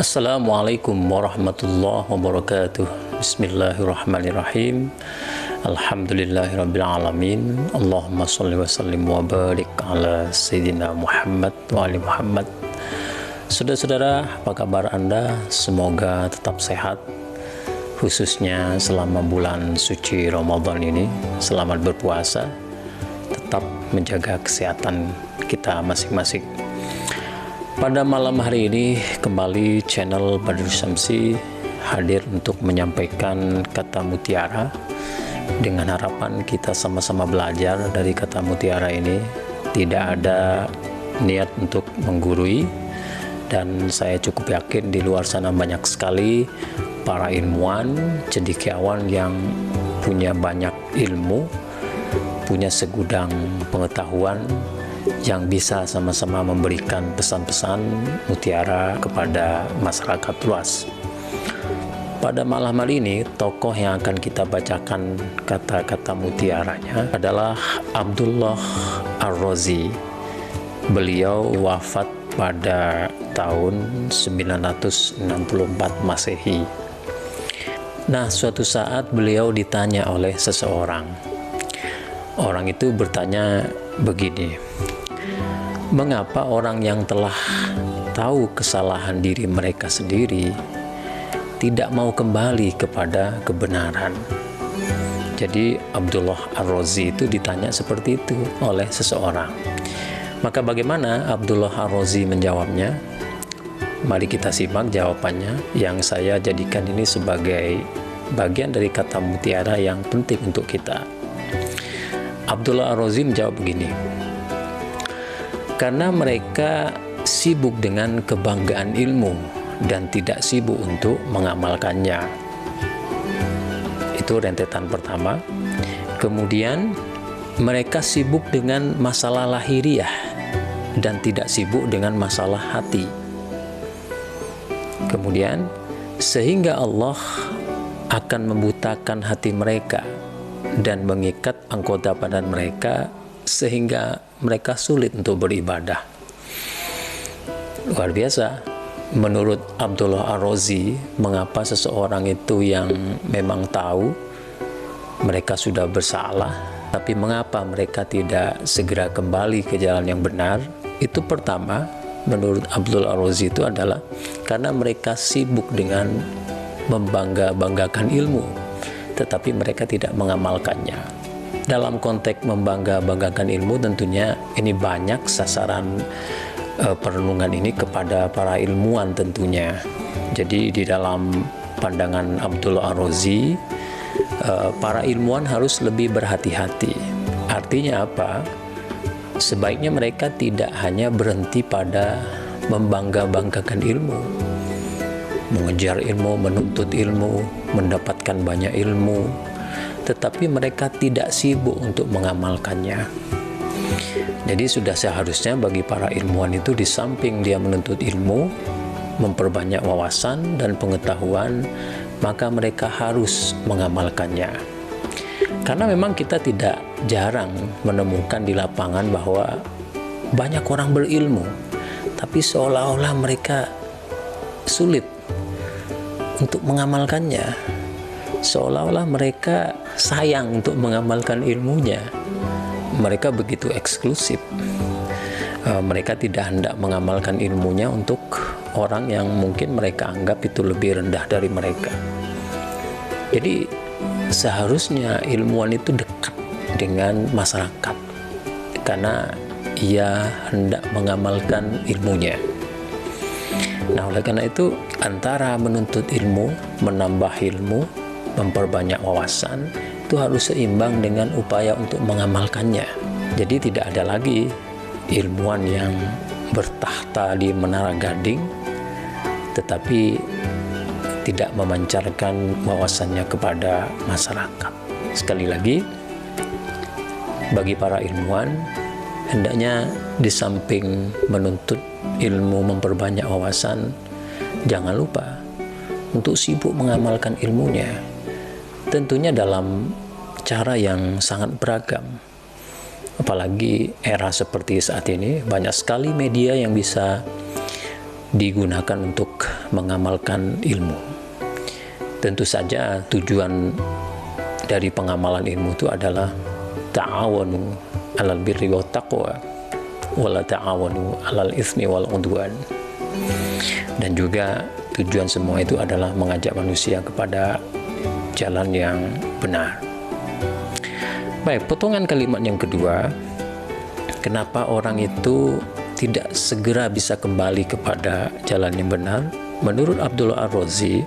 Assalamualaikum warahmatullahi wabarakatuh. Bismillahirrahmanirrahim. Alhamdulillahirabbil alamin. Allahumma shalli wa sallim wa barik ala sayyidina Muhammad wa ali Muhammad. Saudara-saudara, apa kabar Anda? Semoga tetap sehat, khususnya selama bulan suci Ramadan ini. Selamat berpuasa, tetap menjaga kesehatan kita masing-masing. Pada malam hari ini kembali channel Badrul Syamsi hadir untuk menyampaikan kata mutiara dengan harapan kita sama-sama belajar dari kata mutiara ini. Tidak ada niat untuk menggurui, dan saya cukup yakin di luar sana banyak sekali para ilmuwan, cendekiawan yang punya banyak ilmu, punya segudang pengetahuan yang bisa sama-sama memberikan pesan-pesan mutiara kepada masyarakat luas. Pada malam hari ini, tokoh yang akan kita bacakan kata-kata mutiaranya adalah Abdullah Ar-Razi. Beliau wafat pada tahun 964 Masehi. Nah, suatu saat beliau ditanya oleh seseorang. Orang itu bertanya begini, mengapa orang yang telah tahu kesalahan diri mereka sendiri tidak mau kembali kepada kebenaran? Jadi Abdullah Ar-Razi itu ditanya seperti itu oleh seseorang. Maka bagaimana Abdullah Ar-Razi menjawabnya? Mari kita simak jawabannya yang saya jadikan ini sebagai bagian dari kata mutiara yang penting untuk kita. Abdullah Ar-Razi menjawab begini, karena mereka sibuk dengan kebanggaan ilmu dan tidak sibuk untuk mengamalkannya. Itu rentetan pertama. Kemudian mereka sibuk dengan masalah lahiriah dan tidak sibuk dengan masalah hati. Kemudian sehingga Allah akan membutakan hati mereka dan mengikat anggota badan mereka sehingga mereka sulit untuk beribadah. Luar biasa. Menurut Abdullah Ar-Razi, mengapa seseorang itu yang memang tahu mereka sudah bersalah, tapi mengapa mereka tidak segera kembali ke jalan yang benar? Itu pertama, menurut Abdullah Ar-Razi itu adalah karena mereka sibuk dengan membangga-banggakan ilmu, tetapi mereka tidak mengamalkannya. Dalam konteks membangga-banggakan ilmu, tentunya ini banyak sasaran perenungan ini kepada para ilmuwan tentunya. Jadi di dalam pandangan Abdullah Ar-Razi, para ilmuwan harus lebih berhati-hati. Artinya apa? Sebaiknya mereka tidak hanya berhenti pada membangga-banggakan ilmu, mengejar ilmu, menuntut ilmu, mendapatkan banyak ilmu, tetapi mereka tidak sibuk untuk mengamalkannya. Jadi sudah seharusnya bagi para ilmuwan itu, di samping dia menuntut ilmu, memperbanyak wawasan dan pengetahuan, maka mereka harus mengamalkannya. Karena memang kita tidak jarang menemukan di lapangan bahwa banyak orang berilmu, tapi seolah-olah mereka sulit untuk mengamalkannya, seolah-olah mereka sayang untuk mengamalkan ilmunya. Mereka begitu eksklusif, mereka tidak hendak mengamalkan ilmunya untuk orang yang mungkin mereka anggap itu lebih rendah dari mereka. Jadi seharusnya ilmuwan itu dekat dengan masyarakat karena ia hendak mengamalkan ilmunya. Nah, oleh karena itu, antara menuntut ilmu, menambah ilmu, memperbanyak wawasan, itu harus seimbang dengan upaya untuk mengamalkannya. Jadi tidak ada lagi ilmuwan yang bertahta di Menara Gading tetapi tidak memancarkan wawasannya kepada masyarakat. Sekali lagi, bagi para ilmuwan, hendaknya di samping menuntut ilmu, memperbanyak wawasan, jangan lupa untuk sibuk mengamalkan ilmunya. Tentunya dalam cara yang sangat beragam. Apalagi era seperti saat ini, banyak sekali media yang bisa digunakan untuk mengamalkan ilmu. Tentu saja tujuan dari pengamalan ilmu itu adalah ta'awanu 'alal birri wat taqwa wala ta'awanu 'alal itsmi wal 'udwan. Dan juga tujuan semua itu adalah mengajak manusia kepada jalan yang benar. Baik, potongan kalimat yang kedua, kenapa orang itu tidak segera bisa kembali kepada jalan yang benar? Menurut Abdullah Ar-Razi,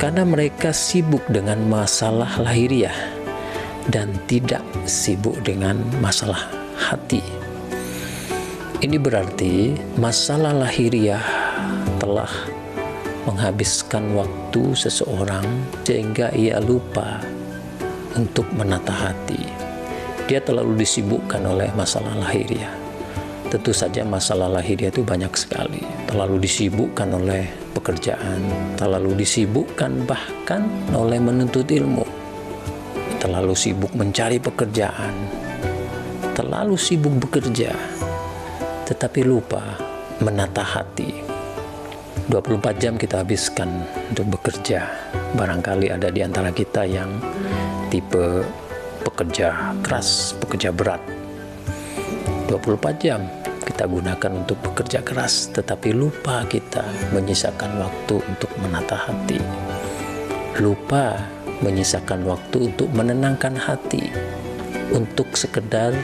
karena mereka sibuk dengan masalah lahiriah dan tidak sibuk dengan masalah hati. Ini berarti masalah lahiriah telah menghabiskan waktu seseorang sehingga ia lupa untuk menata hati. Dia terlalu disibukkan oleh masalah lahiriah. Tentu saja masalah lahiriah itu banyak sekali. Terlalu disibukkan oleh pekerjaan, terlalu disibukkan bahkan oleh menuntut ilmu, terlalu sibuk mencari pekerjaan, terlalu sibuk bekerja, tetapi lupa menata hati. 24 jam kita habiskan untuk bekerja. Barangkali ada di antara kita yang tipe pekerja keras, pekerja berat. 24 jam kita gunakan untuk bekerja keras, tetapi lupa kita menyisakan waktu untuk menata hati. Lupa menyisakan waktu untuk menenangkan hati, untuk sekedar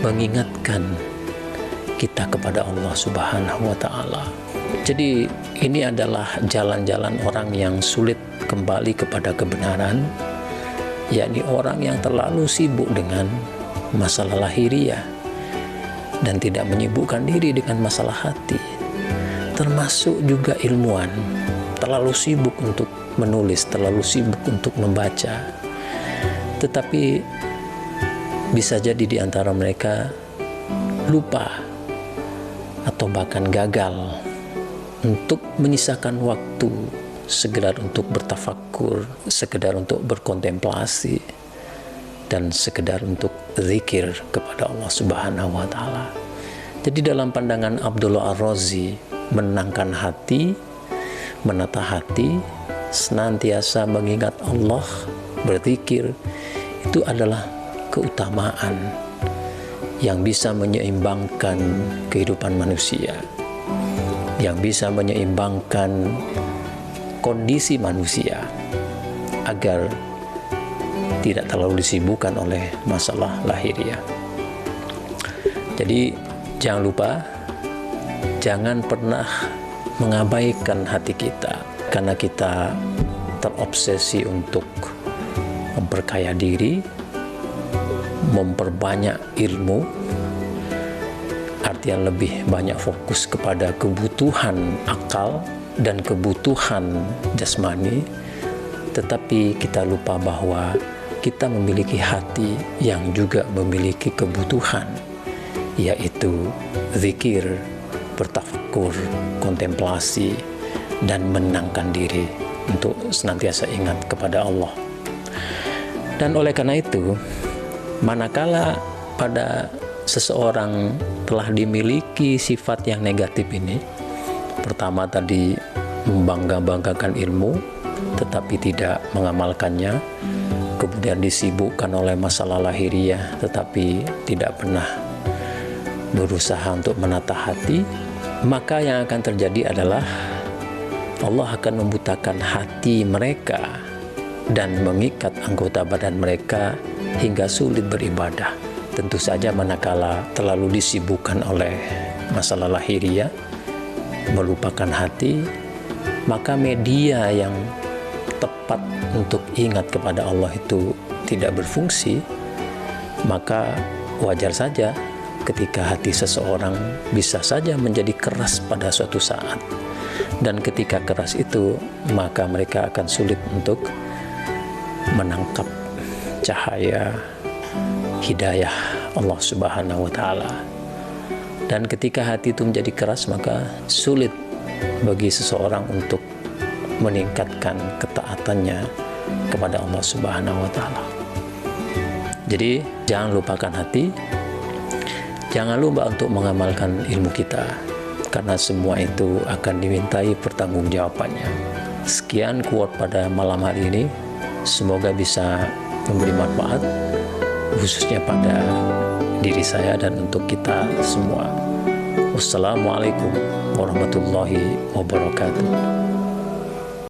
mengingatkan kita kepada Allah Subhanahu wa Ta'ala. Jadi ini adalah jalan-jalan orang yang sulit kembali kepada kebenaran, yakni orang yang terlalu sibuk dengan masalah lahiriah dan tidak menyibukkan diri dengan masalah hati. Termasuk juga ilmuwan, terlalu sibuk untuk menulis, terlalu sibuk untuk membaca, tetapi bisa jadi di antara mereka lupa atau bahkan gagal untuk menyisakan waktu sekedar untuk bertafakur, sekedar untuk berkontemplasi, dan sekedar untuk zikir kepada Allah Subhanahu wa Ta'ala. Jadi dalam pandangan Abdullah Ar-Razi, menenangkan hati, menata hati, senantiasa mengingat Allah, berzikir, itu adalah keutamaan yang bisa menyeimbangkan kehidupan manusia, yang bisa menyeimbangkan kondisi manusia agar tidak terlalu disibukkan oleh masalah lahiriah. Jadi jangan lupa, jangan pernah mengabaikan hati kita karena kita terobsesi untuk memperkaya diri, memperbanyak ilmu, artian lebih banyak fokus kepada kebutuhan akal dan kebutuhan jasmani, tetapi kita lupa bahwa kita memiliki hati yang juga memiliki kebutuhan, yaitu zikir, bertafakur, kontemplasi, dan menenangkan diri untuk senantiasa ingat kepada Allah. Dan oleh karena itu, manakala pada seseorang telah dimiliki sifat yang negatif ini, pertama tadi membangga-banggakan ilmu tetapi tidak mengamalkannya, kemudian disibukkan oleh masalah lahiriah tetapi tidak pernah berusaha untuk menata hati, maka yang akan terjadi adalah Allah akan membutakan hati mereka dan mengikat anggota badan mereka hingga sulit beribadah. Tentu saja manakala terlalu disibukkan oleh masalah lahiriah, melupakan hati, maka media yang tepat untuk ingat kepada Allah itu tidak berfungsi, maka wajar saja ketika hati seseorang bisa saja menjadi keras pada suatu saat. Dan ketika keras itu, maka mereka akan sulit untuk menangkap cahaya hidayah Allah Subhanahu wa Ta'ala. Dan ketika hati itu menjadi keras, maka sulit bagi seseorang untuk meningkatkan ketaatannya kepada Allah Subhanahu wa Ta'ala. Jadi jangan lupakan hati, jangan lupa untuk mengamalkan ilmu kita, karena semua itu akan dimintai pertanggungjawabannya. Sekian quote pada malam hari ini, semoga bisa memberi manfaat khususnya pada diri saya dan untuk kita semua. Wassalamualaikum warahmatullahi wabarakatuh.